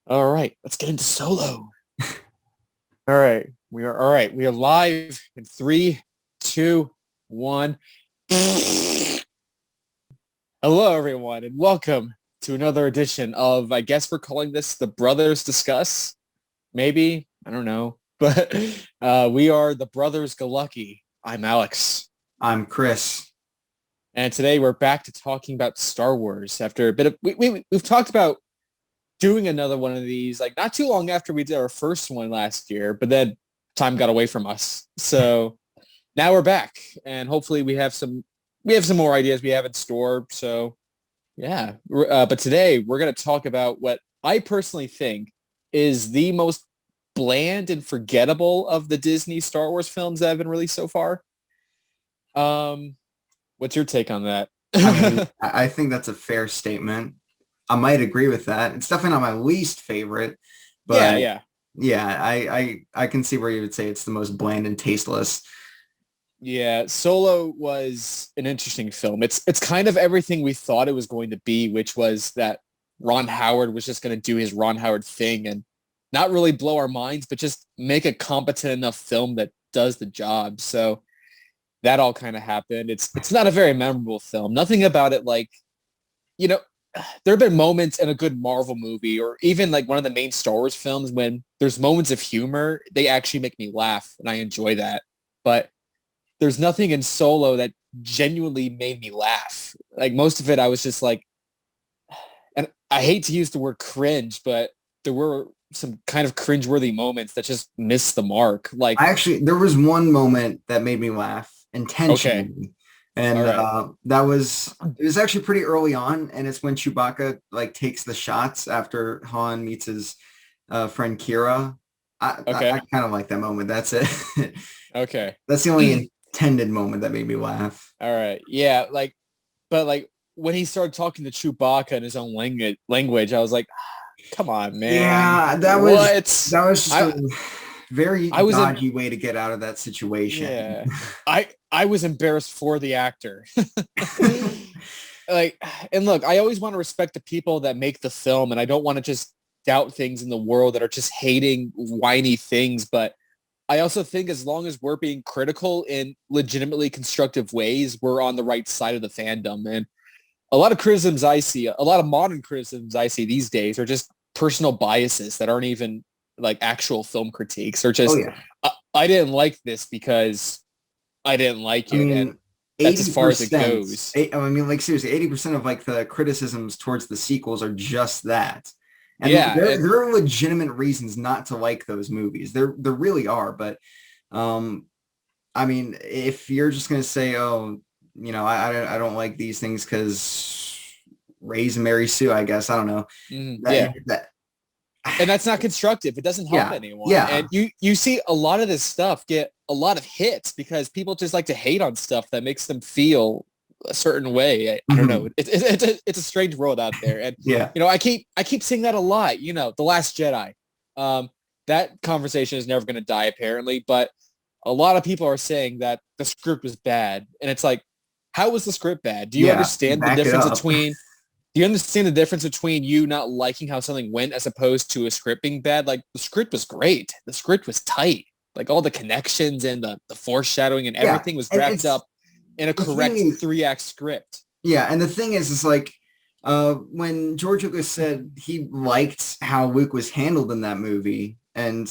All right, let's get into Solo. All right, we are live in three, two, one. Hello, everyone, and welcome to another edition of. I guess we're calling this the Brothers Discuss. Maybe I don't know, but we are the Brothers Galucky. I'm Alex, I'm Chris. and today we're back to talking about Star Wars after a bit of we've talked about doing another one of these like not too long after we did our first one last year, but then time got away from us. So now we're back, and hopefully we have some more ideas we have in store. So yeah, but today we're gonna talk about what I personally think is the most bland and forgettable of the Disney Star Wars films that have been released so far. Um, what's your take on that? I mean, I think that's a fair statement. I might agree with that. It's definitely not my least favorite, Yeah, but yeah. yeah, I can see where you would say it's the most bland and tasteless. Yeah, Solo was an interesting film. It's kind of everything we thought it was going to be, which was that Ron Howard was just going to do his Ron Howard thing and not really blow our minds, but just make a competent enough film that does the job. So that all kind of happened. It's not a very memorable film. Nothing about it like, you know, there have been moments in a good Marvel movie or even like one of the main Star Wars films when there's moments of humor, they actually make me laugh and I enjoy that. But there's nothing in Solo that genuinely made me laugh. Like most of it, I was just like, and I hate to use the word cringe, but there were some kind of cringeworthy moments that just missed the mark. Like, There was one moment that made me laugh okay, intentionally, all and right, it was actually pretty early on, and it's when Chewbacca like takes the shots after Han meets his friend Kira. I okay, kind of like that moment. That's it. okay, That's the only intended moment that made me laugh. all right, yeah, like, but like when he started talking to Chewbacca in his own language, I was like, come on, man, Yeah, what? that was just a I very I was in dodgy way to get out of that situation. Yeah. I was embarrassed for the actor. Like, and look, I always want to respect the people that make the film, and I don't want to just doubt things in the world that are just hating whiny things. But I also think as long as we're being critical in legitimately constructive ways, we're on the right side of the fandom. And a lot of criticisms I see, a lot of modern criticisms I see these days are just personal biases that aren't even like actual film critiques or Oh just yeah. I didn't like this because I didn't like I it, mean, and that's as far as it goes. I mean, like seriously, 80% of like the criticisms towards the sequels are just that. And Yeah, and there are legitimate reasons not to like those movies. There really are, but um I mean, if you're just gonna say, oh, I don't like these things because Ray's Mary Sue, I guess. I don't know. yeah, That and that's not constructive. It doesn't help yeah, anyone. And yeah. you see a lot of this stuff get a lot of hits because people just like to hate on stuff that makes them feel a certain way. I don't know. Mhm. It's a strange world out there, and Yeah. I keep saying that a lot. The Last Jedi. Um, that conversation is never going to die apparently, but a lot of people are saying that the script was bad, and it's like, how was the script bad? Do you Yeah. understand the Back it difference up. between do you understand the difference between you not liking how something went as opposed to a script being bad? Like the script was great. The script was tight. Like all the connections and the foreshadowing and Yeah. everything was And wrapped it's up in a the thing correct is, 3 act script. yeah, and the thing is like when George Lucas said he liked how Luke was handled in that movie, and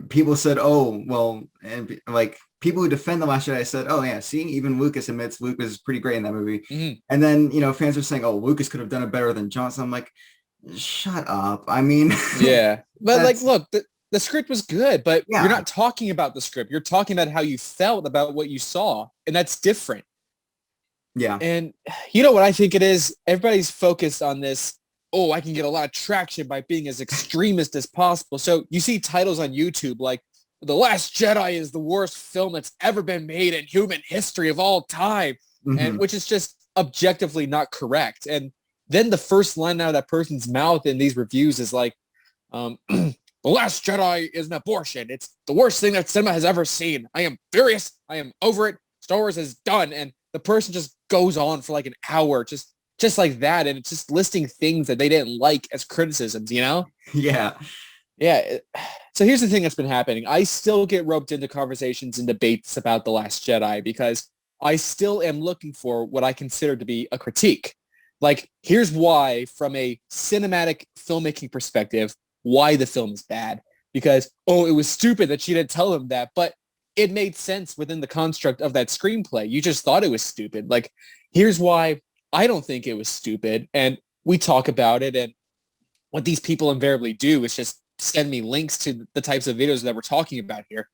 people said, "Oh, well," and like people who defend the Last Jedi said, "Oh yeah, see, even Lucas admits Luke was pretty great in that movie." Mhm. And then fans are saying, "Oh, Lucas could have done it better than Johnson." I'm like, shut up. I mean, Yeah. But like, that's look, the script was good, but you're yeah. not talking about the script. You're talking about how you felt about what you saw. And that's different. Yeah. And you know what I think it is? Everybody's focused on this. Oh, I can get a lot of traction by being as extremist as possible. So you see titles on YouTube like The Last Jedi is the worst film that's ever been made in human history of all time, and Hmm. which is just objectively not correct. And then the first line out of that person's mouth in these reviews is like, The Last Jedi is an abortion. It's the worst thing that cinema has ever seen. I am furious. I am over it. Star Wars is done. And the person just goes on for like an hour, just just like that. And it's just listing things that they didn't like as criticisms, you know? Yeah. Yeah. So here's the thing that's been happening. I still get roped into conversations and debates about The Last Jedi because I still am looking for what I consider to be a critique. Like, here's why, from a cinematic filmmaking perspective, why the film is bad. Because, oh, it was stupid that she didn't tell him that, but it made sense within the construct of that screenplay. You just thought it was stupid. Like, here's why I don't think it was stupid. And we talk about it. And what these people invariably do is just send me links to the types of videos that we're talking about here.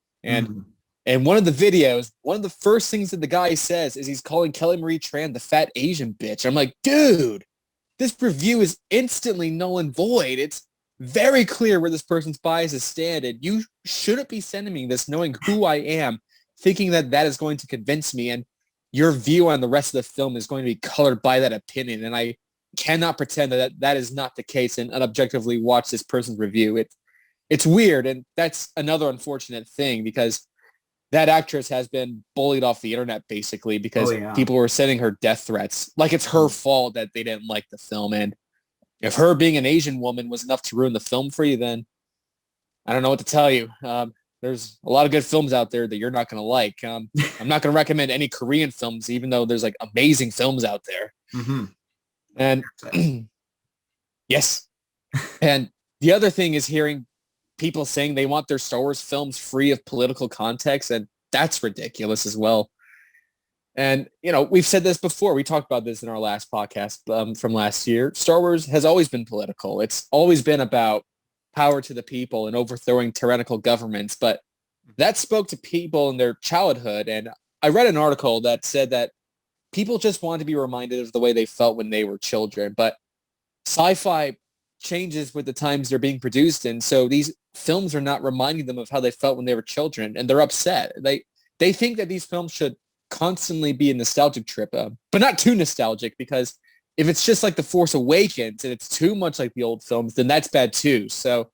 And one of the videos, one of the first things that the guy says is he's calling Kelly Marie Tran the fat Asian bitch. I'm like, dude, this review is instantly null and void. It's very clear where this person's biases stand, and you shouldn't be sending me this knowing who I am, thinking that that is going to convince me, and your view on the rest of the film is going to be colored by that opinion. And I cannot pretend that that is not the case and unobjectively watch this person's review. It's weird, and that's another unfortunate thing because that actress has been bullied off the internet basically because people were sending her death threats. Like it's her fault that they didn't like the film. And if her being an Asian woman was enough to ruin the film for you, then I don't know what to tell you. There's a lot of good films out there that you're not going to like. I'm not going to recommend any Korean films, even though there's like amazing films out there. Mm-hmm. And yes. And the other thing is hearing people saying they want their Star Wars films free of political context, and that's ridiculous as well. And, you know, we've said this before. We talked about this in our last podcast from last year. Star Wars has always been political. It's always been about power to the people and overthrowing tyrannical governments. But that spoke to people in their childhood. And I read an article that said that people just want to be reminded of the way they felt when they were children. But sci-fi changes with the times they're being produced in. So these films are not reminding them of how they felt when they were children, and they're upset. They think that these films should constantly be a nostalgic trip, but not too nostalgic, because if it's just like The Force Awakens and it's too much like the old films, then that's bad too. So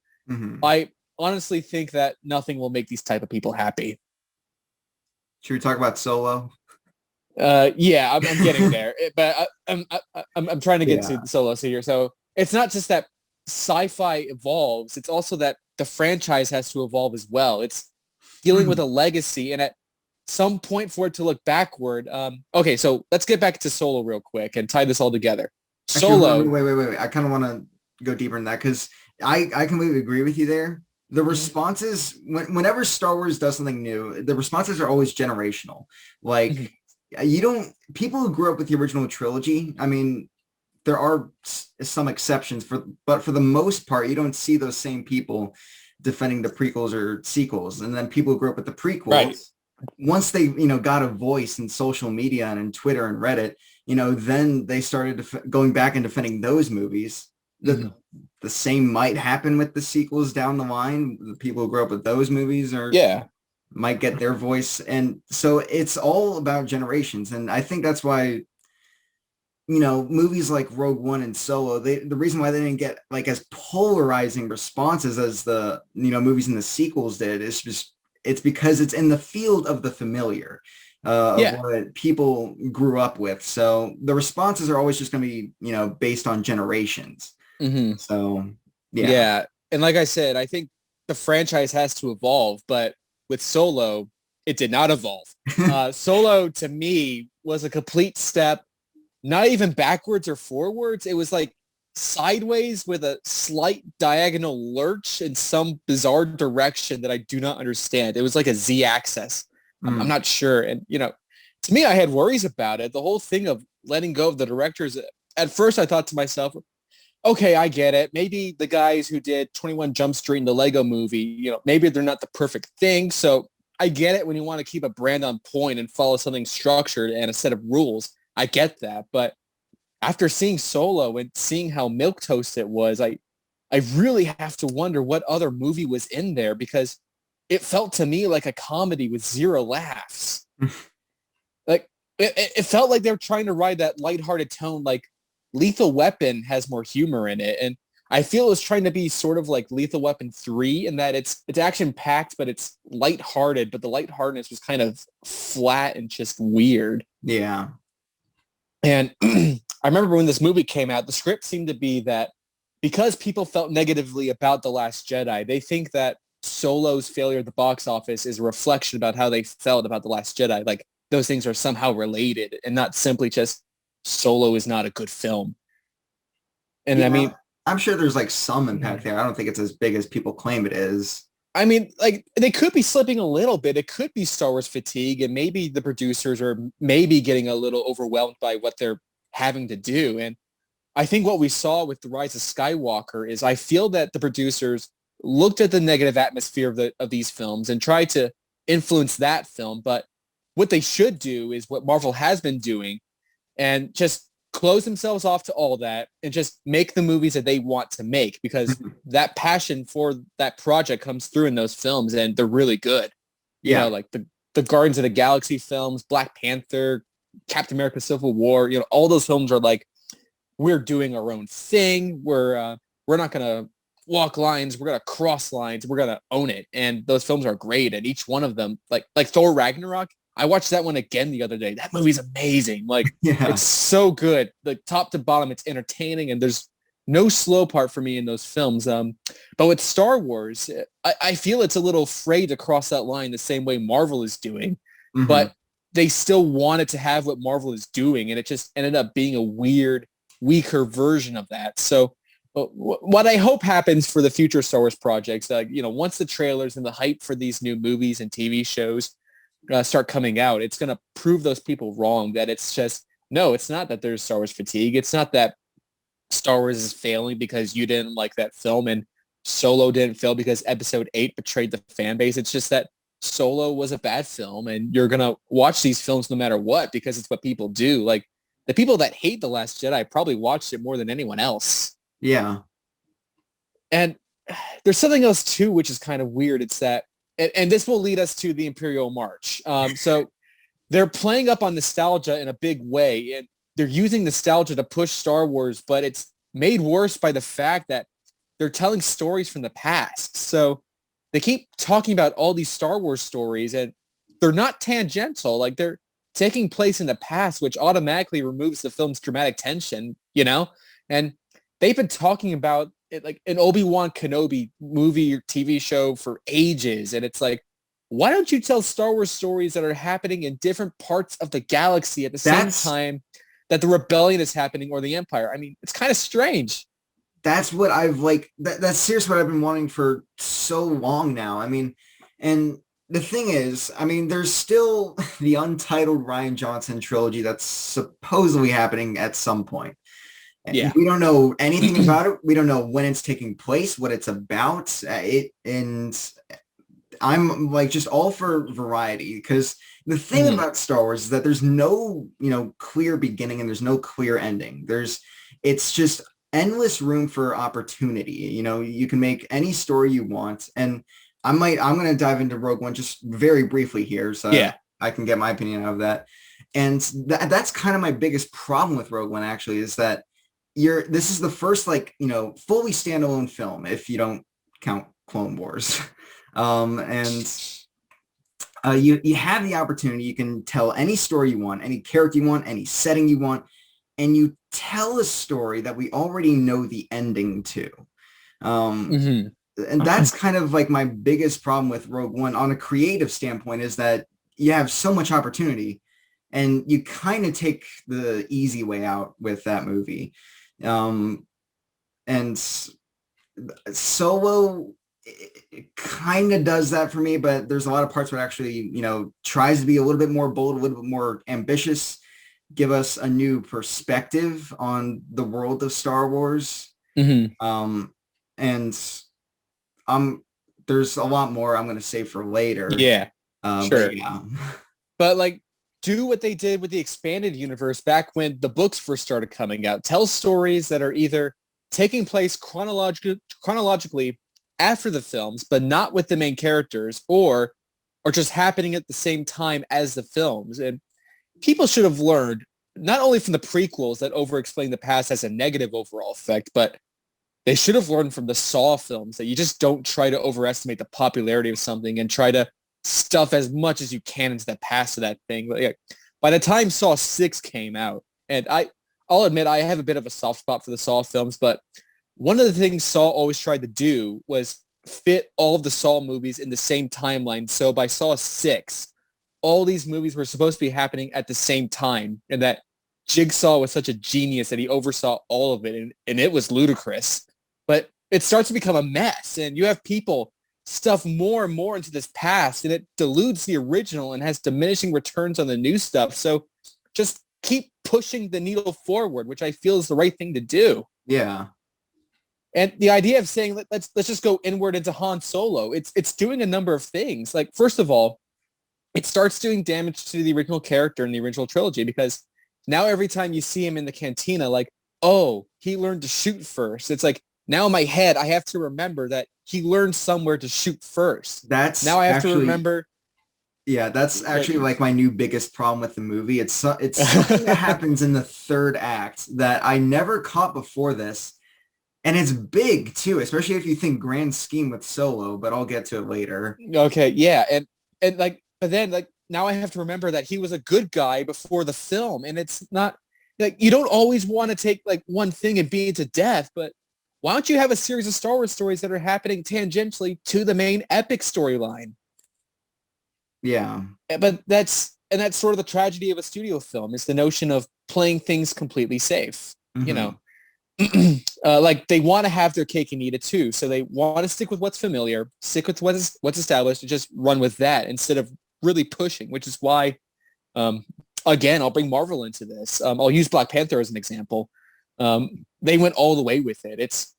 I honestly think that nothing will make these type of people happy. Should we talk about Solo? Yeah, I'm getting there, but I'm trying to get to Solo here. So it's not just that sci-fi evolves, it's also that the franchise has to evolve as well. It's dealing with a legacy, and at some point for it to look backward. Okay, so let's get back to Solo real quick and tie this all together. Solo. Actually, wait. I kind of want to go deeper in that because I completely agree with you there. The responses, whenever Star Wars does something new, the responses are always generational. Like people who grew up with the original trilogy, I mean, there are some exceptions but for the most part, you don't see those same people defending the prequels or sequels. And then people who grew up with the prequels, once they, got a voice in social media and in Twitter and Reddit, then they started going back and defending those movies. The same might happen with the sequels down the line. The people who grew up with those movies might get their voice. And so it's all about generations. And I think that's why, movies like Rogue One and Solo, the reason why they didn't get like as polarizing responses as the, movies in the sequels did is just, it's because it's in the field of the familiar, of what people grew up with. So the responses are always just going to be, based on generations. So, yeah. And like I said, I think the franchise has to evolve, but with Solo, it did not evolve. Solo, to me, was a complete step, not even backwards or forwards. It was like sideways with a slight diagonal lurch in some bizarre direction that I do not understand. It was like a Z-axis. I'm not sure. And, to me, I had worries about it. The whole thing of letting go of the directors. At first, I thought to myself, okay, I get it. Maybe the guys who did 21 Jump Street and the Lego movie, maybe they're not the perfect thing. So I get it when you want to keep a brand on point and follow something structured and a set of rules. I get that. But after seeing Solo and seeing how milquetoast it was, I really have to wonder what other movie was in there, because it felt to me like a comedy with zero laughs. Like it felt like they were trying to ride that lighthearted tone. Like Lethal Weapon has more humor in it, and I feel it's trying to be sort of like Lethal Weapon 3 in that it's action packed, but it's lighthearted. But the lightheartedness was kind of flat and just weird. Yeah. And I remember when this movie came out, the script seemed to be that because people felt negatively about The Last Jedi, they think that Solo's failure at the box office is a reflection about how they felt about The Last Jedi. Like those things are somehow related and not simply just Solo is not a good film. And I Yeah, mean, I'm sure there's like some impact there. I don't think it's as big as people claim it is. like they could be slipping a little bit. It could be Star Wars fatigue, and maybe the producers are maybe getting a little overwhelmed by what they're having to do. And I think what we saw with The Rise of Skywalker is I feel that the producers looked at the negative atmosphere of these films and tried to influence that film. But what they should do is what Marvel has been doing and just close themselves off to all that and just make the movies that they want to make, because that passion for that project comes through in those films and they're really good. You Yeah. know, like the Guardians of the Galaxy films, Black Panther, Captain America Civil War, you know, all those films are like, we're doing our own thing. We're not going to walk lines. We're going to cross lines. We're going to own it. And those films are great. And each one of them, like Thor Ragnarok, I watched that one again the other day. That movie's amazing. Like Yeah. it's so good. Like top to bottom, it's entertaining and there's no slow part for me in those films. But with Star Wars, I feel it's a little afraid to cross that line the same way Marvel is doing, Mhm. but they still wanted to have what Marvel is doing. And it just ended up being a weird, weaker version of that. So what I hope happens for the future Star Wars projects, you know, once the trailers and the hype for these new movies and TV shows start coming out, it's going to prove those people wrong, that it's just, no, it's not that there's Star Wars fatigue. It's not that Star Wars is failing because you didn't like that film and Solo didn't fail because episode 8 betrayed the fan base. It's just that Solo was a bad film and you're going to watch these films no matter what, because it's what people do. Like the people that hate The Last Jedi probably watched it more than anyone else. Yeah. And there's something else too, which is kind of weird. It's that, and this will lead us to the Imperial March. So they're playing up on nostalgia in a big way, and they're using nostalgia to push Star Wars, but it's made worse by the fact that they're telling stories from the past. So they keep talking about all these Star Wars stories, and they're not tangential. Like they're taking place in the past, which automatically removes the film's dramatic tension, you know? And they've been talking about it, like an Obi-Wan Kenobi movie or TV show for ages. And it's like, why don't you tell Star Wars stories that are happening in different parts of the galaxy at the same time that the rebellion is happening or the Empire? I mean, it's kind of strange. That's what I've like, that's seriously what I've been wanting for so long now. I mean, and the thing is, I mean, there's still the untitled Rian Johnson trilogy that's supposedly happening at some point. Yeah. We don't know anything about it. We don't know when it's taking place, what it's about. And I'm like just all for variety, because the thing about Star Wars is that there's no, you know, clear beginning and there's no clear ending. It's just endless room for opportunity. You know, you can make any story you want. And I'm going to dive into Rogue One just very briefly here, so I can get my opinion out of that. And that's kind of my biggest problem with Rogue One, actually, is that this is the first, like, you know, fully standalone film, if you don't count Clone Wars. You have the opportunity. You can tell any story you want, any character you want, any setting you want, and you tell a story that we already know the ending to. And that's kind of like my biggest problem with Rogue One on a creative standpoint, is that you have so much opportunity and you kind of take the easy way out with that movie. And Solo kind of does that for me, but there's a lot of parts where it actually, you know, tries to be a little bit more bold, a little bit more ambitious, give us a new perspective on the world of Star Wars. And there's a lot more I'm going to save for later. Yeah, sure. But, yeah. But like, do what they did with the expanded universe back when the books first started coming out. Tell stories that are either taking place chronologically after the films, but not with the main characters, or just happening at the same time as the films. And people should have learned not only from the prequels that over-explain the past has a negative overall effect, but they should have learned from the Saw films that you just don't try to overestimate the popularity of something and try to stuff as much as you can into the past of that thing. Like, by the time Saw 6 came out, and I'll admit I have a bit of a soft spot for the Saw films, but one of the things Saw always tried to do was fit all of the Saw movies in the same timeline. So by Saw 6, all these movies were supposed to be happening at the same time, and that Jigsaw was such a genius that he oversaw all of it, and it was ludicrous. But it starts to become a mess, and you have people stuff more and more into this past, and it dilutes the original and has diminishing returns on the new stuff. So just keep pushing the needle forward, which I feel is the right thing to do. Yeah. And the idea of saying let's just go inward into Han Solo, it's doing a number of things. Like, first of all, it starts doing damage to the original character in the original trilogy, because now every time you see him in the cantina, like, oh, he learned to shoot first. It's like, now in my head, I have to remember that he learned somewhere to shoot first. That's now I have actually, to remember. Yeah, that's actually like my new biggest problem with the movie. It's something that happens in the third act that I never caught before this. And it's big too, especially if you think grand scheme with Solo, but I'll get to it later. Okay, yeah. And like, but then like, now I have to remember that he was a good guy before the film. And it's not like, you don't always want to take like one thing and beat it to death, but why don't you have a series of Star Wars stories that are happening tangentially to the main epic storyline? Yeah. But that's sort of the tragedy of a studio film, is the notion of playing things completely safe. Mm-hmm. You know, like they want to have their cake and eat it too. So they want to stick with what's familiar, stick with what's established, and just run with that instead of really pushing, which is why, again, I'll bring Marvel into this. I'll use Black Panther as an example. They went all the way with it. It's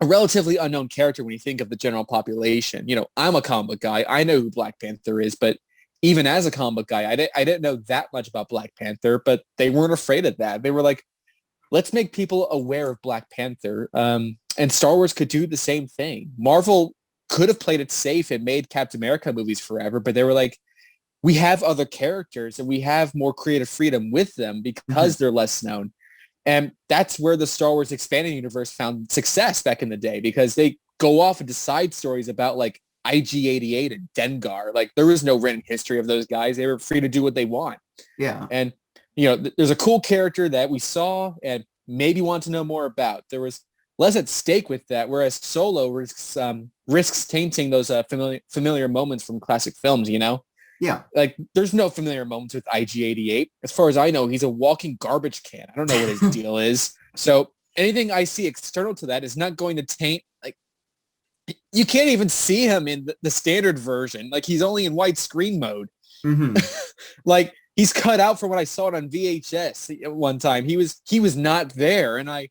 a relatively unknown character when you think of the general population. You know, I'm a comic book guy. I know who Black Panther is, but even as a comic book guy, I didn't know that much about Black Panther, but they weren't afraid of that. They were like, let's make people aware of Black Panther. And Star Wars could do the same thing. Marvel could have played it safe and made Captain America movies forever, but they were like, we have other characters and we have more creative freedom with them because they're less known. And that's where the Star Wars expanded universe found success back in the day, because they go off into side stories about like IG-88 and Dengar. Like, there was no written history of those guys. They were free to do what they want. Yeah. And, you know, there's a cool character that we saw and maybe want to know more about. There was less at stake with that, whereas Solo risks tainting those familiar moments from classic films, you know? Yeah. Like, there's no familiar moments with IG-88. As far as I know, he's a walking garbage can. I don't know what his deal is. So anything I see external to that is not going to taint. Like, you can't even see him in the standard version. Like, he's only in widescreen mode. Mm-hmm. Like, he's cut out from when I saw it on VHS at one time. He was not there. And I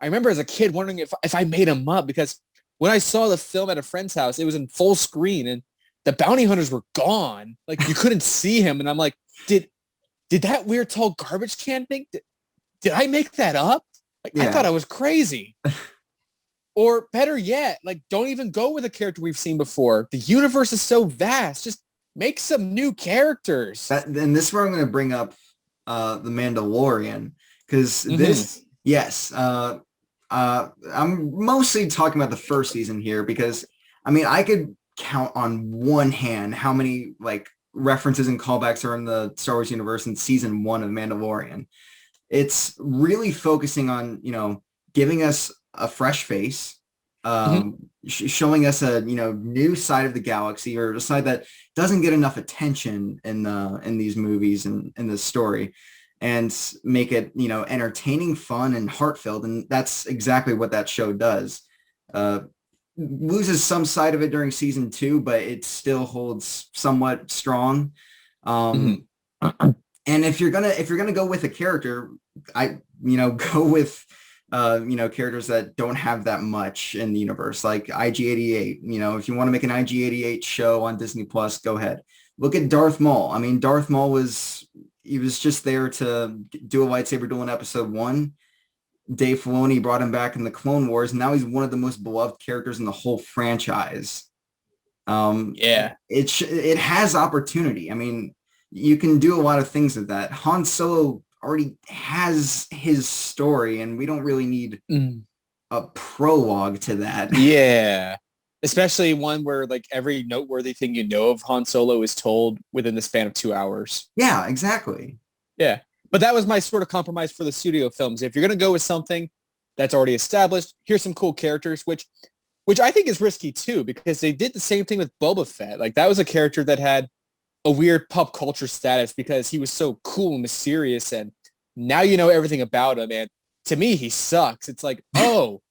remember as a kid wondering if I made him up, because when I saw the film at a friend's house, it was in full screen and the bounty hunters were gone. Like, you couldn't see him. And I'm like, did that weird tall garbage can thing, did I make that up? Like, yeah. I thought I was crazy. Or better yet, like, don't even go with a character we've seen before. The universe is so vast. Just make some new characters. And this is where I'm going to bring up The Mandalorian, because this, yes, I'm mostly talking about the first season here, because, I mean, I could count on one hand how many like references and callbacks are in the Star Wars universe in season 1 of Mandalorian. It's really focusing on, you know, giving us a fresh face, showing us a, you know, new side of the galaxy, or a side that doesn't get enough attention in these movies and in the story, and make it, you know, entertaining, fun, and heartfelt. And that's exactly what that show does. Loses some side of it during season 2, but it still holds somewhat strong. And if you're gonna go with a character, go with characters that don't have that much in the universe, like IG-88. You know, if you want to make an IG-88 show on Disney Plus, go ahead. Look at Darth Maul. I mean, Darth Maul was just there to do a lightsaber duel in episode 1. Dave Filoni brought him back in the Clone Wars, and now he's one of the most beloved characters in the whole franchise. It has opportunity. I mean, you can do a lot of things with that. Han Solo already has his story, and we don't really need a prologue to that. Yeah. Especially one where like every noteworthy thing you know of Han Solo is told within the span of 2 hours. Yeah, exactly. Yeah. But that was my sort of compromise for the studio films. If you're going to go with something that's already established, here's some cool characters, which I think is risky too, because they did the same thing with Boba Fett. Like that was a character that had a weird pop culture status because he was so cool and mysterious, and now you know everything about him. And to me, he sucks. It's like, oh,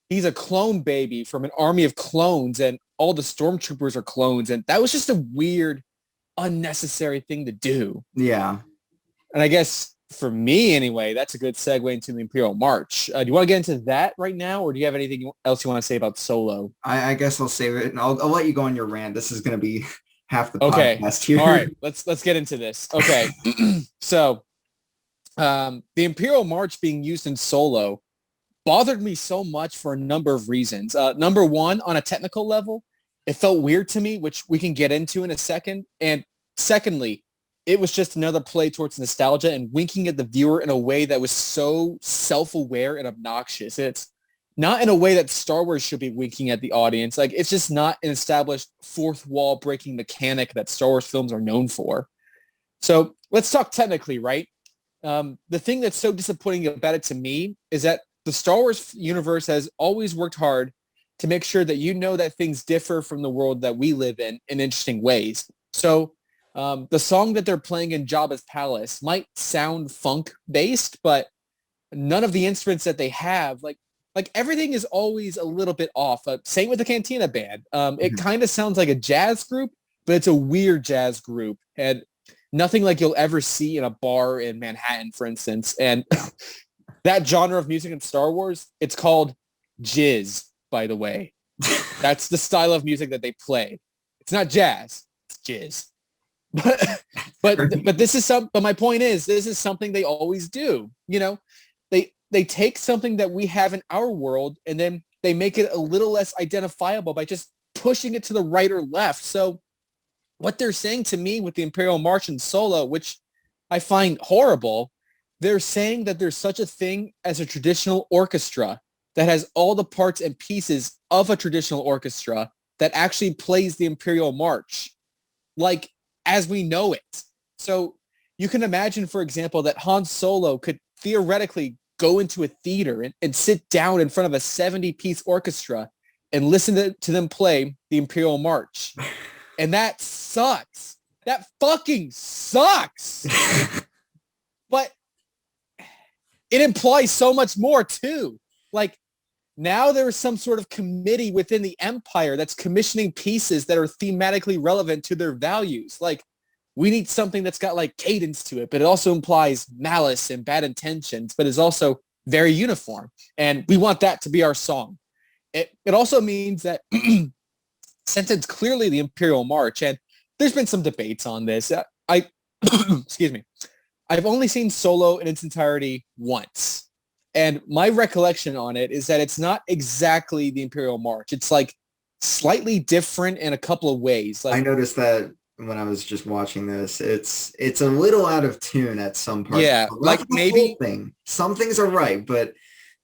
he's a clone baby from an army of clones, and all the stormtroopers are clones. And that was just a weird, unnecessary thing to do. Yeah. And I guess for me anyway, that's a good segue into the Imperial March. Do you want to get into that right now, or do you have anything else you want to say about Solo? I guess I'll save it, and I'll let you go on your rant. This is going to be half the podcast here. All right, let's get into this. Okay, so the Imperial March being used in Solo bothered me so much for a number of reasons. Number one, on a technical level, it felt weird to me, which we can get into in a second. And secondly, it was just another play towards nostalgia and winking at the viewer in a way that was so self-aware and obnoxious. It's not in a way that Star Wars should be winking at the audience. Like, it's just not an established fourth wall breaking mechanic that Star Wars films are known for. So let's talk technically, right? The thing that's so disappointing about it to me is that the Star Wars universe has always worked hard to make sure that you know that things differ from the world that we live in interesting ways. So the song that they're playing in Jabba's palace might sound funk-based, but none of the instruments that they have, like everything is always a little bit off. Same with the Cantina Band. It kind of sounds like a jazz group, but it's a weird jazz group, and nothing like you'll ever see in a bar in Manhattan, for instance. And that genre of music in Star Wars, it's called jizz, by the way. That's the style of music that they play. It's not jazz, it's jizz. But this is but my point is, this is something they always do. You know, they take something that we have in our world and then they make it a little less identifiable by just pushing it to the right or left. So what they're saying to me with the Imperial March and Solo, which I find horrible, they're saying that there's such a thing as a traditional orchestra that has all the parts and pieces of a traditional orchestra that actually plays the Imperial March, like as we know it. So you can imagine, for example, that Han Solo could theoretically go into a theater and sit down in front of a 70-piece orchestra and listen to them play the Imperial March. And that sucks. That fucking sucks. But it implies so much more too. Like, now there is some sort of committee within the Empire that's commissioning pieces that are thematically relevant to their values. Like, we need something that's got like cadence to it, but it also implies malice and bad intentions, but is also very uniform. And we want that to be our song. It also means that since it's clearly the Imperial March, and there's been some debates on this, excuse me, I've only seen Solo in its entirety once. And my recollection on it is that it's not exactly the Imperial March. It's like slightly different in a couple of ways. Like, I noticed that when I was just watching this, it's a little out of tune at some parts. Yeah, like maybe some things are right, but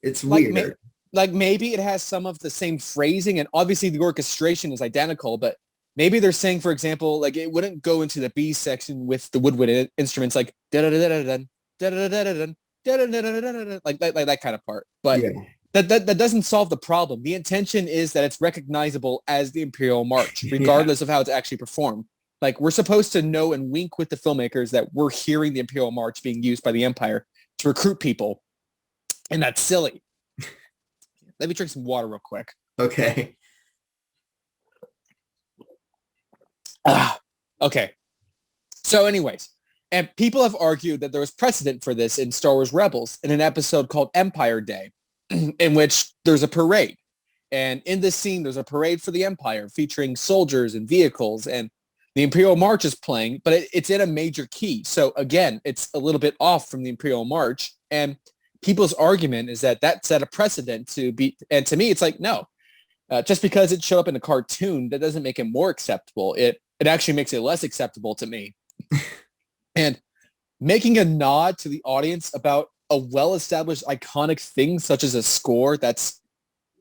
it's like weird. Like maybe it has some of the same phrasing, and obviously the orchestration is identical, but maybe they're saying, for example, like it wouldn't go into the B section with the woodwind instruments like da-da-da-da-da-dun, da-da-da-da-da-dun, da-da-da-da-da-da, like that kind of part. But Yeah. that doesn't solve the problem. The intention is that it's recognizable as the Imperial March, regardless of how it's actually performed. Like, we're supposed to know and wink with the filmmakers that we're hearing the Imperial March being used by the Empire to recruit people. And that's silly. Let me drink some water real quick. Okay. Okay. So anyways, and people have argued that there was precedent for this in Star Wars Rebels in an episode called Empire Day, in which there's a parade. And in this scene, there's a parade for the Empire featuring soldiers and vehicles, and the Imperial March is playing, but it's in a major key. So again, it's a little bit off from the Imperial March. And people's argument is that set a precedent to be, and to me, it's like, no, just because it showed up in a cartoon, that doesn't make it more acceptable. It actually makes it less acceptable to me. And making a nod to the audience about a well-established iconic thing, such as a score that's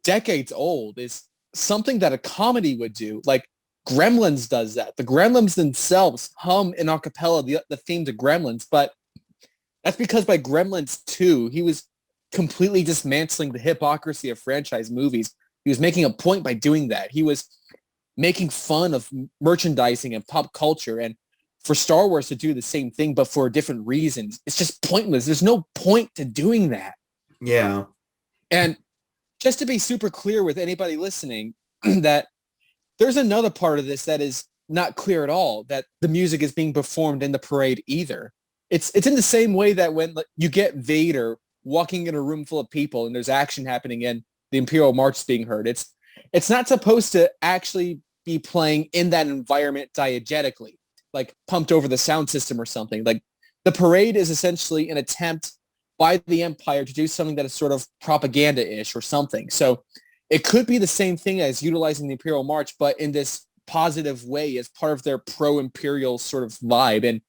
decades old, is something that a comedy would do. Like, Gremlins does that. The Gremlins themselves hum in a cappella the theme to Gremlins, but That's because by Gremlins 2, he was completely dismantling the hypocrisy of franchise movies. He was making a point by doing that. He was making fun of merchandising and pop culture. And for Star Wars to do the same thing, but for different reasons, it's just pointless. There's no point to doing that. Yeah. And just to be super clear with anybody listening, that there's another part of this that is not clear at all, that the music is being performed in the parade either. It's in the same way that when you get Vader walking in a room full of people and there's action happening and the Imperial March is being heard, it's not supposed to actually be playing in that environment diegetically, like pumped over the sound system or something. Like the parade is essentially an attempt by the Empire to do something that is sort of propaganda-ish or something. So it could be the same thing as utilizing the Imperial March, but in this positive way as part of their pro-imperial sort of vibe. And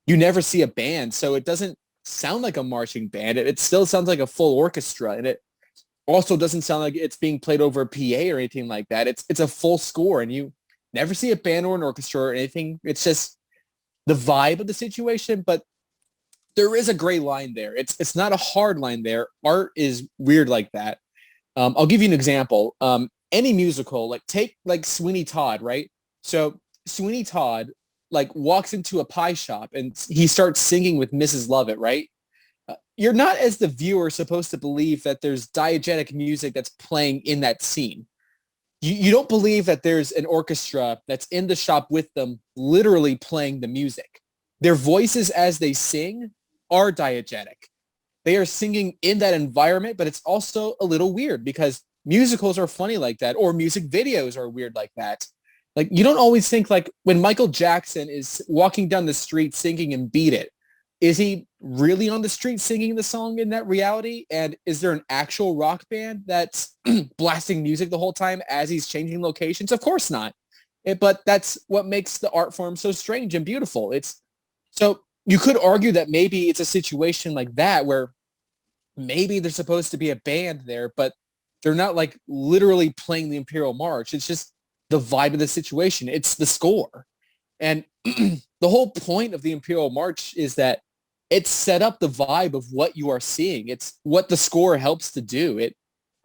you never see a band, so it doesn't sound like a marching band. It still sounds like a full orchestra, and it also doesn't sound like it's being played over a PA or anything like that. It's a full score, and you never see a band or an orchestra or anything. It's just the vibe of the situation, but there is a gray line there. It's not a hard line there. Art is weird like that. I'll give you an example. Any musical, like take like Sweeney Todd, right? So Sweeney Todd like walks into a pie shop and he starts singing with Mrs. Lovett, right? You're not, as the viewer, supposed to believe that there's diegetic music that's playing in that scene. You don't believe that there's an orchestra that's in the shop with them literally playing the music. Their voices as they sing are diegetic. They are singing in that environment, but it's also a little weird because musicals are funny like that, or music videos are weird like that. Like, you don't always think, like, when Michael Jackson is walking down the street singing and Beat It, is he really on the street singing the song in that reality? And is there an actual rock band that's blasting music the whole time as he's changing locations? Of course not. But that's what makes the art form so strange and beautiful. So you could argue that maybe it's a situation like that where maybe there's supposed to be a band there, but they're not like literally playing the Imperial March. It's just the vibe of the situation. It's the score. And the whole point of the Imperial March is that it set up the vibe of what you are seeing. It's what the score helps to do. It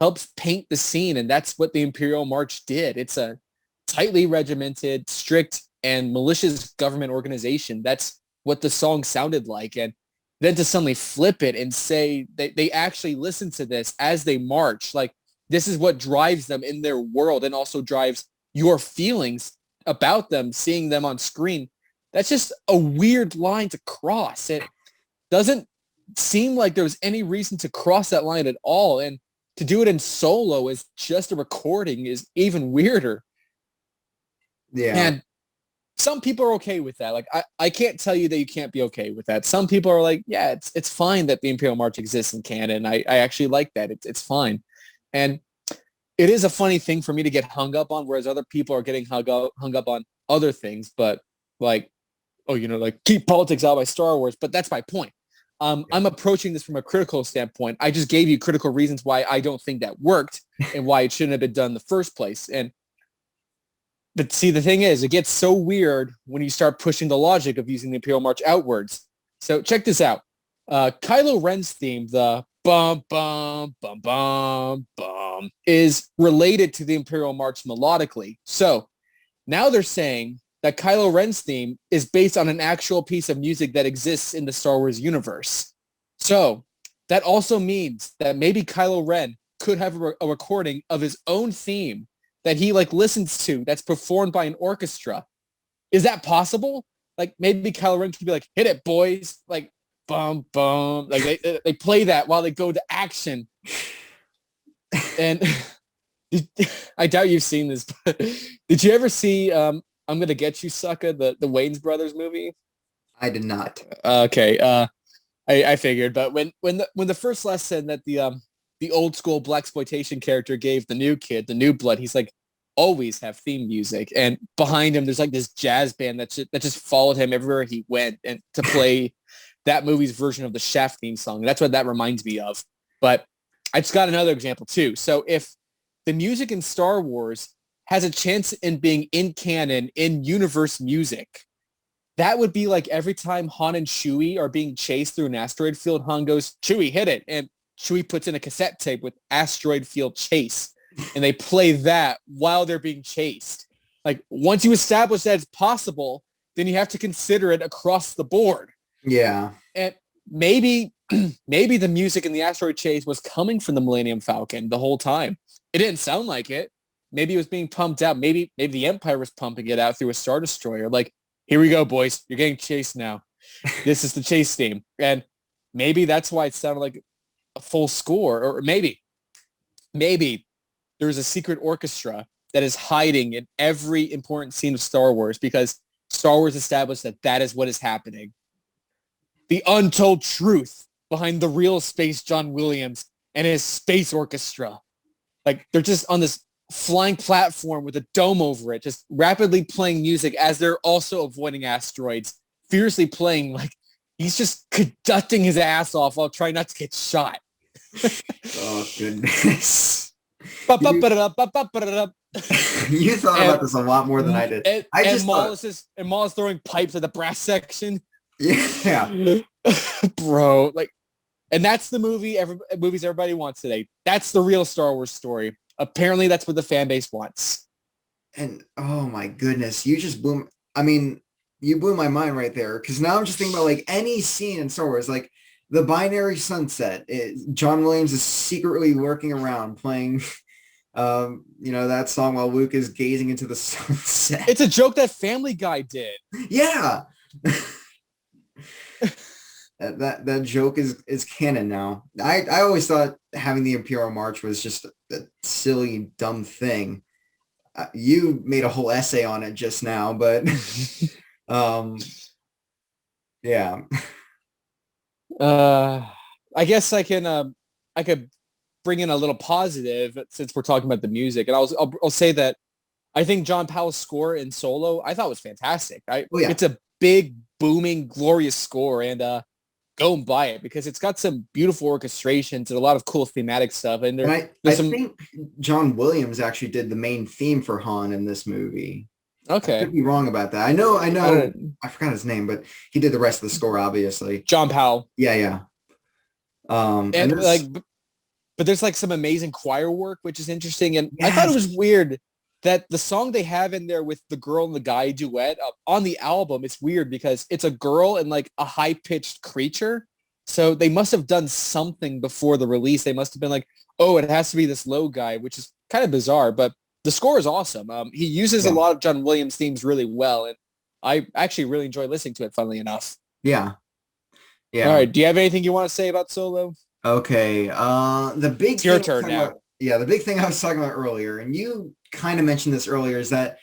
helps paint the scene, and that's what the Imperial March did. It's a tightly regimented, strict, and malicious government organization. That's what the song sounded like. And then to suddenly flip it and say they actually listen to this as they march, like this is what drives them in their world and also drives your feelings about them, seeing them on screen. That's just a weird line to cross. It doesn't seem like there was any reason to cross that line at all. And to do it in Solo as just a recording is even weirder. Yeah. And some people are okay with that. Like, I can't tell you that you can't be okay with that. Some people are like, yeah, it's fine that the Imperial March exists in canon. I actually like that. It's fine. And it is a funny thing for me to get hung up on, whereas other people are getting hung up on other things. But like, oh, like keep politics out by Star Wars. But that's my point. I'm approaching this from a critical standpoint. I just gave you critical reasons why I don't think that worked and why it shouldn't have been done in the first place. But see, the thing is, it gets so weird when you start pushing the logic of using the Imperial March outwards. So check this out. Kylo Ren's theme, the bum, bum, bum, bum, bum, is related to the Imperial March melodically. So now they're saying that Kylo Ren's theme is based on an actual piece of music that exists in the Star Wars universe. So that also means that maybe Kylo Ren could have a recording of his own theme that he like listens to that's performed by an orchestra. Is that possible? Like maybe Kylo Ren could be like, hit it, boys. Like, bum, bum. Like they play that while they go to action. And I doubt you've seen this, but did you ever see I'm Gonna Get You, Sucker, the Wayans Brothers movie? I did not. Okay. I figured, but when the first lesson that the old school blaxploitation character gave the new kid, the new blood, he's like, always have theme music. And behind him, there's like this jazz band that just followed him everywhere he went and to play that movie's version of the Shaft theme song. That's what that reminds me of. But I just got another example too. So if the music in Star Wars has a chance in being in canon, in universe music, that would be like every time Han and Chewie are being chased through an asteroid field, Han goes, Chewie, hit it. And Chewie puts in a cassette tape with asteroid field chase. And they play that while they're being chased. Like once you establish that it's possible, then you have to consider it across the board. Yeah. And maybe the music in the asteroid chase was coming from the Millennium Falcon the whole time. It didn't sound like it. Maybe it was being pumped out. Maybe the Empire was pumping it out through a Star Destroyer. Like, here we go, boys. You're getting chased now. This is the chase theme. And maybe that's why it sounded like a full score. Or maybe there's a secret orchestra that is hiding in every important scene of Star Wars because Star Wars established that that is what is happening. The untold truth behind the real space John Williams and his space orchestra. Like, they're just on this flying platform with a dome over it, just rapidly playing music as they're also avoiding asteroids, fiercely playing. Like, he's just conducting his ass off while trying not to get shot. Oh, goodness. You thought about this a lot more than I did. And Maul is throwing pipes at the brass section. Yeah. Bro, like, and that's the movies everybody wants today. That's the real Star Wars story. Apparently that's what the fan base wants. And oh my goodness, you blew my mind right there. Cause now I'm just thinking about like any scene in Star Wars, like the binary sunset. John Williams is secretly working around playing, that song while Luke is gazing into the sunset. It's a joke that Family Guy did. Yeah. That joke is canon now. I always thought having the Imperial March was just a silly, dumb thing. You made a whole essay on it just now, but yeah. I guess I could bring in a little positive since we're talking about the music, and I'll say that I think John Powell's score in Solo I thought was fantastic. It's a big, booming, glorious score, and go and buy it because it's got some beautiful orchestrations and a lot of cool thematic stuff. And I think John Williams actually did the main theme for Han in this movie. Okay. I could be wrong about that. I know. I forgot his name, but he did the rest of the score, obviously. John Powell. Yeah. But there's like some amazing choir work, which is interesting. And yes. I thought it was weird that the song they have in there with the girl and the guy duet on the album, it's weird because it's a girl and like a high-pitched creature. So they must have done something before the release. They must have been like, oh, it has to be this low guy, which is kind of bizarre, but the score is awesome. He uses a lot of John Williams themes really well, and I actually really enjoy listening to it, funnily enough. Yeah. All right. Do you have anything you want to say about Solo? Okay. The big your turn now. The big thing I was talking about earlier, and you kind of mentioned this earlier, is that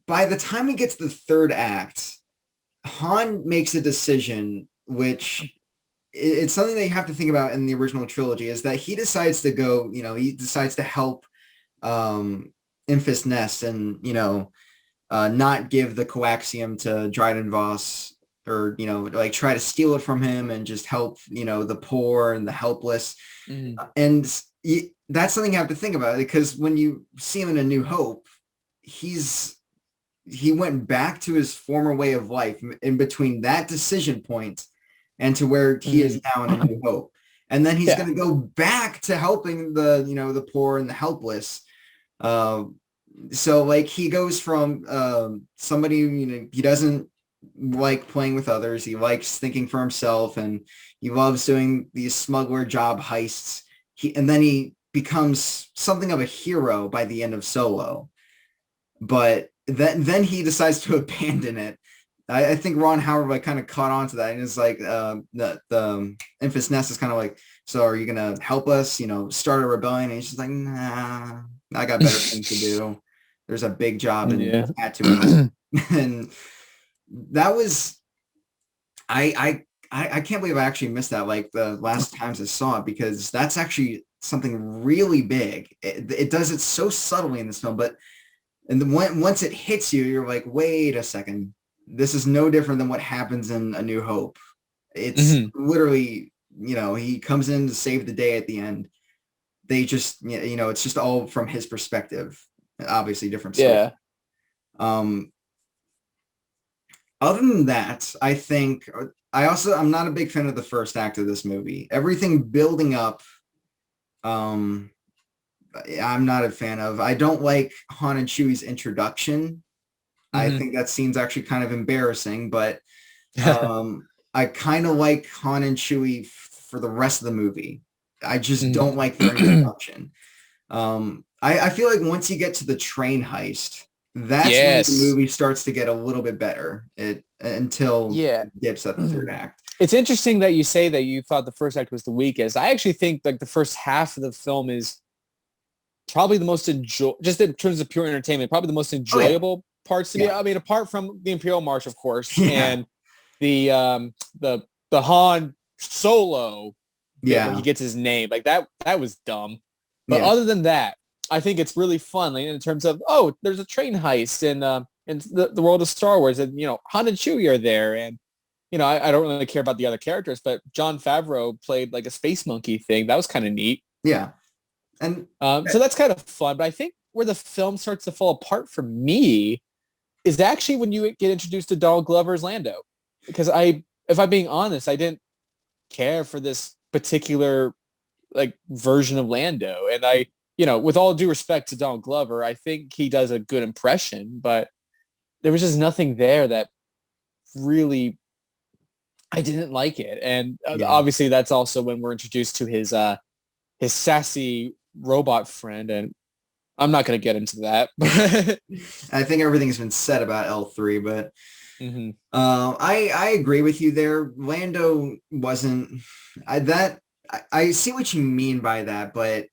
by the time we get to the third act, Han makes a decision, which it's something that you have to think about in the original trilogy, is that he decides to go, he decides to help Enfys Nest and, not give the coaxium to Dryden Voss or, like try to steal it from him and just help, the poor and the helpless. Mm-hmm. And that's something you have to think about, because when you see him in A New Hope, he went back to his former way of life in between that decision point and to where he is now in A New Hope. And then he's going to go back to helping the poor and the helpless. So like he goes from somebody, he doesn't like playing with others. He likes thinking for himself, and he loves doing these smuggler job heists. And then he becomes something of a hero by the end of Solo. But then he decides to abandon it. I think Ron Howard like kind of caught on to that, and it's like the Enfys Nest is kind of like, so are you gonna help us, start a rebellion? And he's just like, nah, I got better things to do. There's a big job in Tatooine. And that was I can't believe I actually missed that like the last times I saw it, because that's actually something really big. It does it so subtly in this film, but once it hits you, you're like, wait a second, this is no different than what happens in A New Hope. It's literally, he comes in to save the day at the end. They just, it's just all from his perspective. Obviously different stuff. Yeah. Other than that, I think I'm not a big fan of the first act of this movie. Everything building up, um, I'm not a fan of. I don't like Han and Chewie's introduction. I Hmm. think that scene's actually kind of embarrassing, but I kind of like Han and Chewie for the rest of the movie. I just Mhm. don't like their introduction. I feel like once you get to the train heist, that's when the Yes. movie starts to get a little bit better. It until Yeah. it dips at the third act. It's interesting that you say that you thought the first act was the weakest. I actually think like the first half of the film is probably the most just in terms of pure entertainment, probably the most Oh yeah, enjoyable parts to me. yeah, I mean, apart from the Imperial March, of course, yeah, and the Han Solo bit where he yeah, gets his name, like that was dumb. But yeah, other than that, I think it's really fun, like, in terms of, oh, there's a train heist in the world of Star Wars, and Han and Chewie are there, and I don't really care about the other characters, but Jon Favreau played like a space monkey thing. That was kind of neat. yeah. And So that's kind of fun. But I think where the film starts to fall apart for me is actually when you get introduced to Donald Glover's Lando. Because if I'm being honest, I didn't care for this particular like version of Lando. And with all due respect to Donald Glover, I think he does a good impression, but there was just nothing there that really I didn't like it. And yeah, obviously that's also when we're introduced to his sassy robot friend, and I'm not going to get into that. I think everything's been said about L3, but Mhm. I agree with you there. Lando wasn't I see what you mean by that, but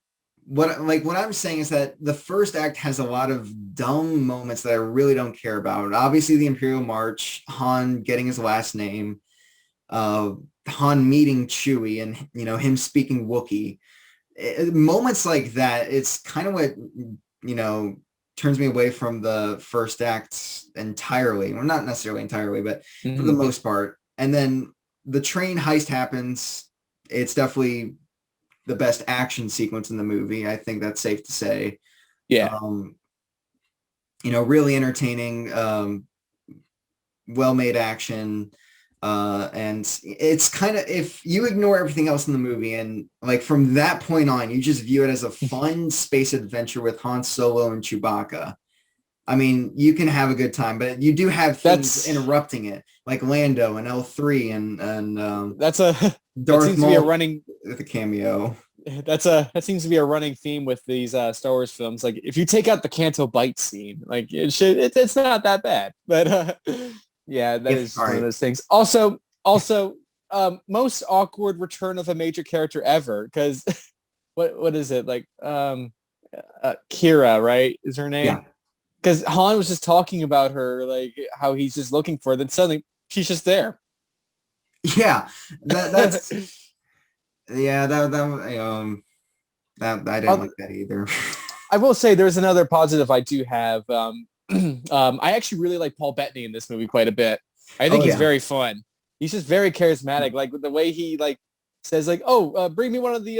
what I'm saying is that the first act has a lot of dumb moments that I really don't care about. Obviously, the Imperial March, Han getting his last name, uh, Han meeting Chewie, and him speaking Wookiee. Moments like that, it's kind of what you know turns me away from the first act entirely. Well, not necessarily entirely, but for the Mhm. most part. And then the train heist happens. It's definitely the best action sequence in the movie. I think that's safe to say. Yeah. Um, really entertaining, well-made action. And it's kind of, if you ignore everything else in the movie and like from that point on, you just view it as a fun space adventure with Han Solo and Chewbacca. I mean, you can have a good time, but you do have things That's interrupting it, like Lando and L3 and that's a that Darth seems to be a Maul running with a cameo. that seems to be a running theme with these Star Wars films. Like if you take out the Canto Bite scene, like it's not that bad. But yeah, that If is all just one of right, those things. Also, most awkward return of a major character ever, because what is it like? Kira, right? Is her name? yeah, Because Han was just talking about her, like how he's just looking for her. Then suddenly she's just there. yeah, that's yeah, that I didn't like that either. I will say there's another positive I do have. I actually really like Paul Bettany in this movie quite a bit. I think Oh he's yeah, very fun. He's just very charismatic. Like the way he like says like, "Oh, bring me one of the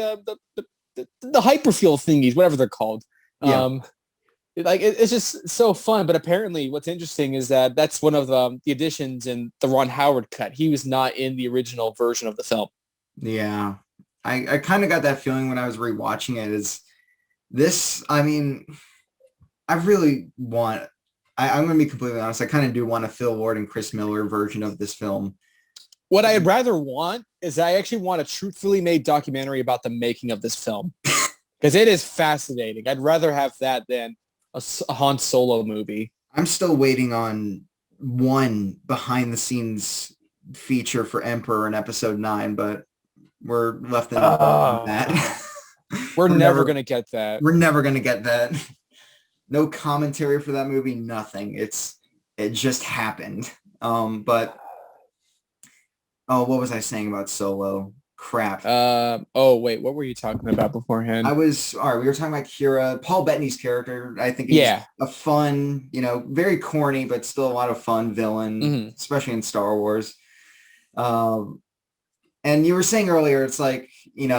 hyperfuel thingies, whatever they're called." yeah, Um, it's just so fun. But apparently, what's interesting is that that's one of the additions in the Ron Howard cut. He was not in the original version of the film. yeah. I kind of got that feeling when I was rewatching it. Is this? I mean, I really want. I'm going to be completely honest. I kind of do want a Phil Lord and Chris Miller version of this film. What I'd rather want is I actually want a truthfully made documentary about the making of this film, because it is fascinating. I'd rather have that than a Han Solo movie. I'm still waiting on one behind the scenes feature for Emperor in Episode 9, but we're left in the dark on Uh, that. we're we're never never going to get that. we're never going to get that. No commentary for that movie, nothing. It just happened. But oh, what was I saying about Solo? Crap. Oh, wait, what were you talking about beforehand? I was all right. We were talking about Kira, Paul Bettany's character. I think he's Yeah. a fun, very corny, but still a lot of fun villain, Mm-hmm. especially in Star Wars. Um, and you were saying earlier, it's like, when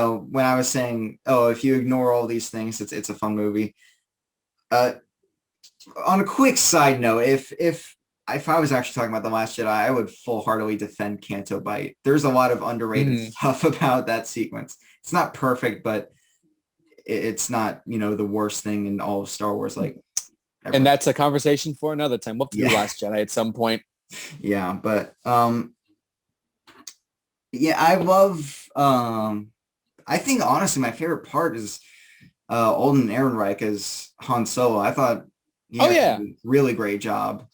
I was saying, oh, if you ignore all these things, it's a fun movie. Uh, on a quick side note, if if I was actually talking about The Last Jedi, I would full-heartedly defend Canto Bight. There's a lot of underrated Mhm. stuff about that sequence. It's not perfect, but it's not, the worst thing in all of Star Wars, like And ever. that's a conversation for another time. We'll have to do Yeah, Last Jedi at some point. yeah, but yeah, I love. I think honestly, my favorite part is Alden Ehrenreich as Han Solo. I thought he Oh actually yeah. did a really great job.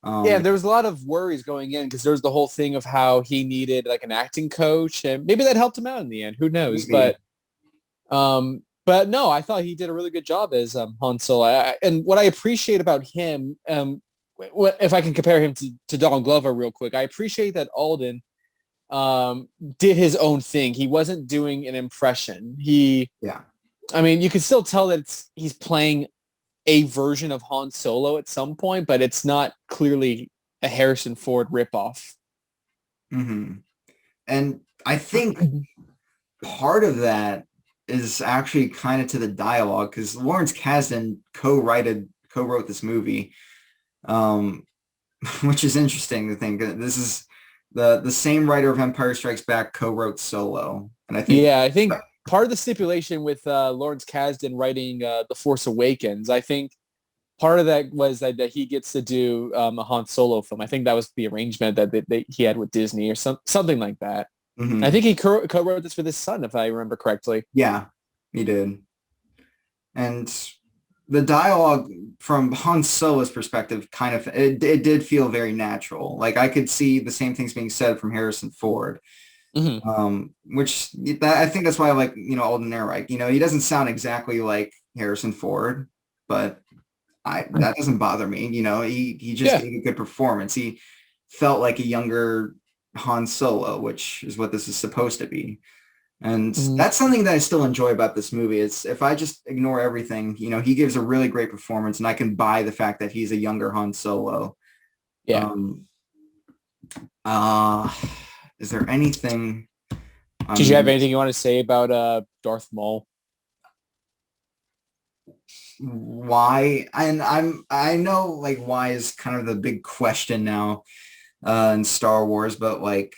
Yeah, Um, there was a lot of worries going in because there was the whole thing of how he needed like an acting coach, and maybe that helped him out in the end. Who knows? maybe, But no, I thought he did a really good job as Han Solo. And what I appreciate about him, if I can compare him to Donald Glover real quick, I appreciate that Alden did his own thing. He wasn't doing an impression. yeah. I mean, you can still tell that he's playing a version of Han Solo at some point, but it's not clearly a Harrison Ford ripoff. hmm And I think part of that is actually kind of to the dialogue because Lawrence Kasdan co-wrote this movie, um, which is interesting to think. This is the same writer of Empire Strikes Back co-wrote Solo, and I think Yeah, I think part of the stipulation with Lawrence Kasdan writing The Force Awakens, I think part of that was that he gets to do a Han Solo film. I think that was the arrangement that he had with Disney or something like that. I mhm, think he co-wrote this with his son, if I remember correctly. yeah, he did. And the dialogue from Han Solo's perspective kind of it did feel very natural. Like I could see the same things being said from Harrison Ford. Mm-hmm. Which I think that's why I like, Alden Ehrenreich. He doesn't sound exactly like Harrison Ford, but that doesn't bother me. He just Yeah. gave a good performance. He felt like a younger Han Solo, which is what this is supposed to be. And Mm-hmm. that's something that I still enjoy about this movie. Is if I just ignore everything, he gives a really great performance, and I can buy the fact that he's a younger Han Solo. Yeah. Um, uh, is there anything Did you I'm have anything you want to say about Darth Maul? why? And I know like why is kind of the big question now in Star Wars, but like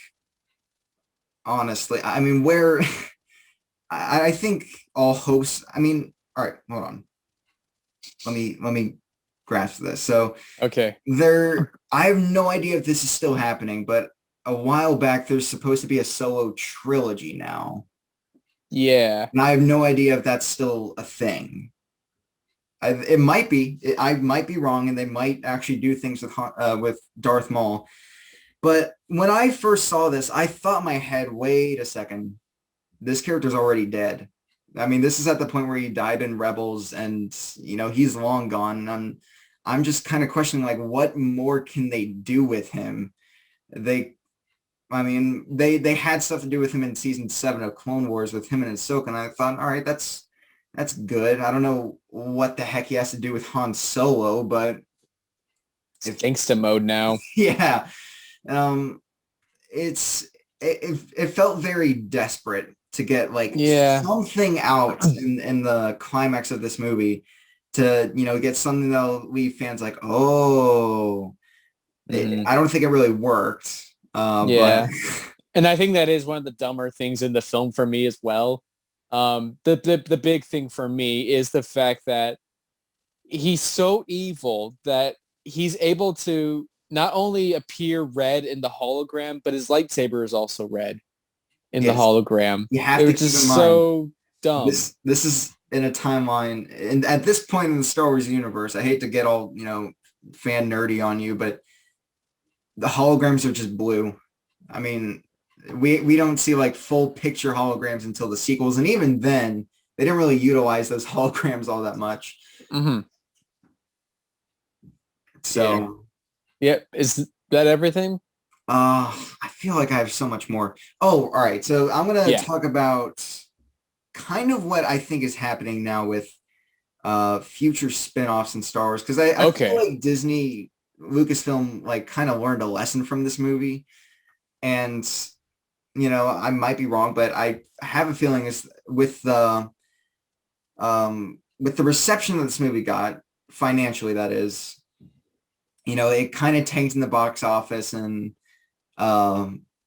honestly, I mean, where I think all hopes. I mean, all right, hold on. Let me grasp this. So Okay. I have no idea if this is still happening, but a while back there's supposed to be a Solo trilogy now, Yeah. and I have no idea if that's still a thing. It might be. I might be wrong, and they might actually do things with Darth Maul. But when I first saw this, I thought in my head, wait a second, this character's already dead. I mean, this is at the point where he died in Rebels, and he's long gone. And I'm just kind of questioning, like, what more can they do with him? They, I mean, they had stuff to do with him in season 7 of Clone Wars with him and Ahsoka, and I thought, all right, that's good. I don't know what the heck he has to do with Han Solo, but It's if gangsta mode now. yeah, um, it's it felt very desperate to get like Yeah. something out in the climax of this movie to get something that'll leave fans like, oh, Hmm. I don't think it really worked, but Yeah. And I think that is one of the dumber things in the film for me as well. The big thing for me is the fact that he's so evil that he's able to not only appear red in the hologram, but his lightsaber is also red in the yes, hologram. you have It to was keep in just mind so dumb. this is in a timeline, and at this point in the Star Wars universe, I hate to get all fan nerdy on you, but the holograms are just blue. I mean, we don't see like full picture holograms until the sequels, and even then, they didn't really utilize those holograms all that much. Mm-hmm. Yeah. So, Yep. Is that everything? I feel like I have so much more. Oh, all right. So I'm gonna Yeah. talk about kind of what I think is happening now with future spin-offs in Star Wars because I feel Okay. like Disney Lucasfilm like kind of learned a lesson from this movie, and I might be wrong, but I have a feeling is with the reception that this movie got financially, that is, it kind of tanked in the box office, and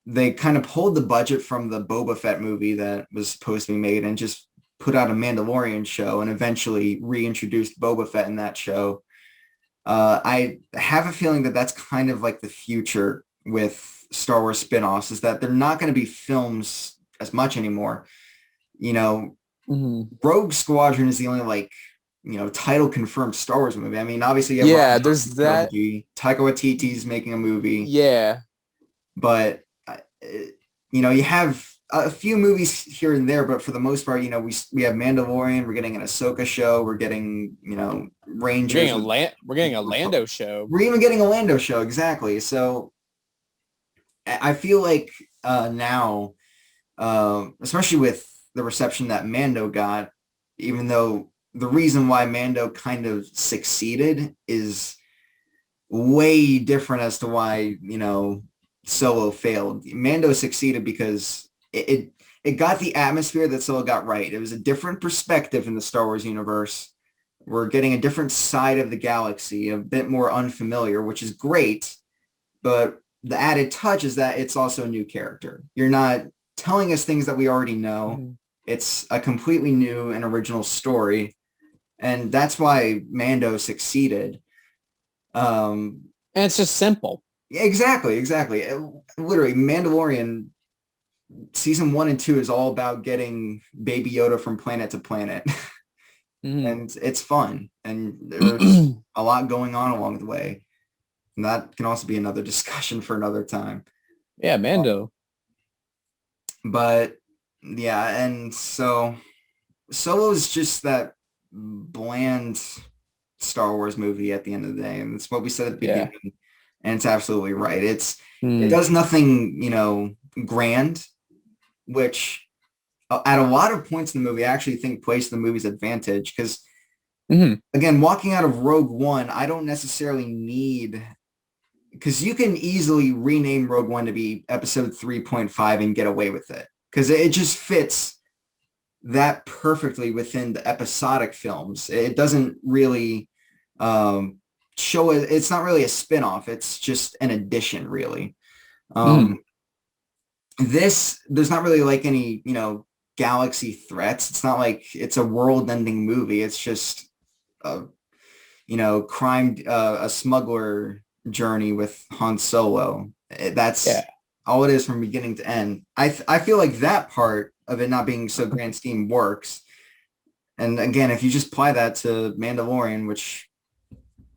they kind of pulled the budget from the Boba Fett movie that was supposed to be made and just put out a Mandalorian show and eventually reintroduced Boba Fett in that show. I have a feeling that that's kind of like the future with Star Wars spin-offs, is that they're not going to be films as much anymore. Rogue Squadron is the only title confirmed Star Wars movie. I mean, obviously, there's that. Taika Waititi's making a movie. Yeah, but you have a few movies here and there, but for the most part, we have Mandalorian. We're getting an Ahsoka show. We're getting Rangers. We're getting a Lando show. We're even getting a Lando show, exactly. So I feel like now, especially with the reception that Mando got, even though the reason why Mando kind of succeeded is way different as to why, Solo failed. Mando succeeded because it got the atmosphere that Solo got right. It was a different perspective in the Star Wars universe. We're getting a different side of the galaxy, a bit more unfamiliar, which is great. But the added touch is that it's also a new character. You're not telling us things that we already know. Mm-hmm. It's a completely new and original story. And that's why Mando succeeded. And it's just simple. Exactly. Literally, Mandalorian season 1 and 2 is all about getting Baby Yoda from planet to planet. Mm-hmm. And it's fun. And there's a lot going on along the way. And that can also be another discussion for another time. Yeah, Mando. But yeah, and so Solo's just that bland Star Wars movie at the end of the day. And it's what we said at the beginning. And it's absolutely right. It does nothing, grand, which at a lot of points in the movie, I actually think plays to the movie's advantage. Because, again, walking out of Rogue One, I don't necessarily need... Because you can easily rename Rogue One to be episode 3.5 and get away with it. Because it just fits that perfectly within the episodic films. It doesn't really... show it. It's not really a spin-off. It's just an addition, really. There's not really like any, galaxy threats. It's not like it's a world-ending movie. It's just, a smuggler journey with Han Solo. That's all it is from beginning to end. I feel like that part of it not being so grand scheme works. And again, if you just apply that to Mandalorian, which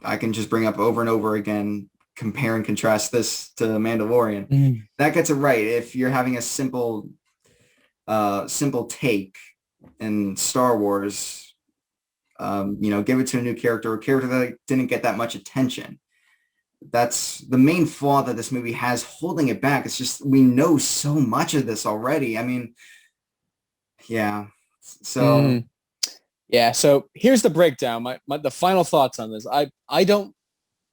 I can just bring up over and over again, compare and contrast this to Mandalorian. That gets it right. If you're having a simple take in Star Wars, give it to a new character, a character that didn't get that much attention. That's the main flaw that this movie has holding it back. It's just, we know so much of this already. I mean, yeah. So... Yeah, so here's the breakdown. The final thoughts on this. I don't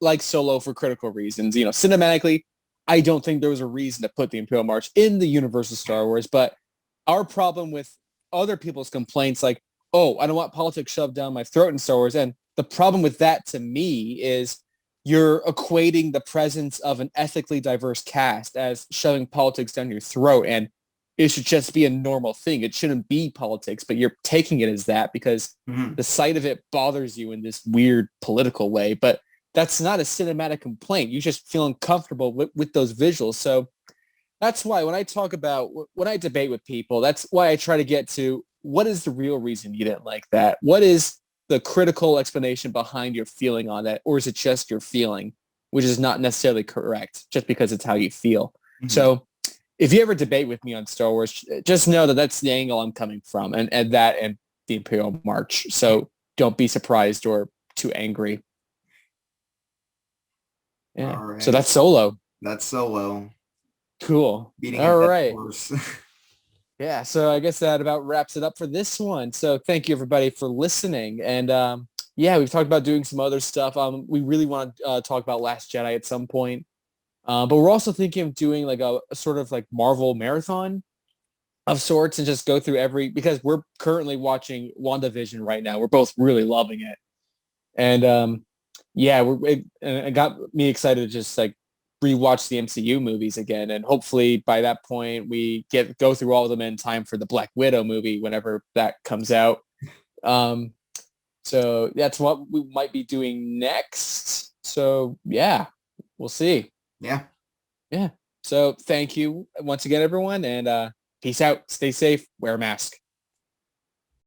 like Solo for critical reasons. Cinematically, I don't think there was a reason to put the Imperial March in the universe of Star Wars. But our problem with other people's complaints, like, oh, I don't want politics shoved down my throat in Star Wars. And the problem with that, to me, is you're equating the presence of an ethically diverse cast as shoving politics down your throat. And it should just be a normal thing. It shouldn't be politics, but you're taking it as that because the sight of it bothers you in this weird political way. But that's not a cinematic complaint. You just feel uncomfortable with those visuals. So that's why when I debate with people, that's why I try to get to what is the real reason you didn't like that? What is the critical explanation behind your feeling on that? Or is it just your feeling, which is not necessarily correct just because it's how you feel. So if you ever debate with me on Star Wars, just know that that's the angle I'm coming from, and the Imperial March. So don't be surprised or too angry. Yeah. Right. So that's Solo. Cool. All right. Yeah. So I guess that about wraps it up for this one. So thank you everybody for listening. And we've talked about doing some other stuff. We really want to talk about Last Jedi at some point. But we're also thinking of doing like a sort of like Marvel marathon of sorts and just go through because we're currently watching WandaVision right now. We're both really loving it. And yeah, it got me excited to just like rewatch the MCU movies again, and hopefully by that point we go through all of them in time for the Black Widow movie whenever that comes out. Um, so that's what we might be doing next. So yeah, we'll see. Yeah. Yeah. So thank you once again, everyone, and peace out. Stay safe. Wear a mask.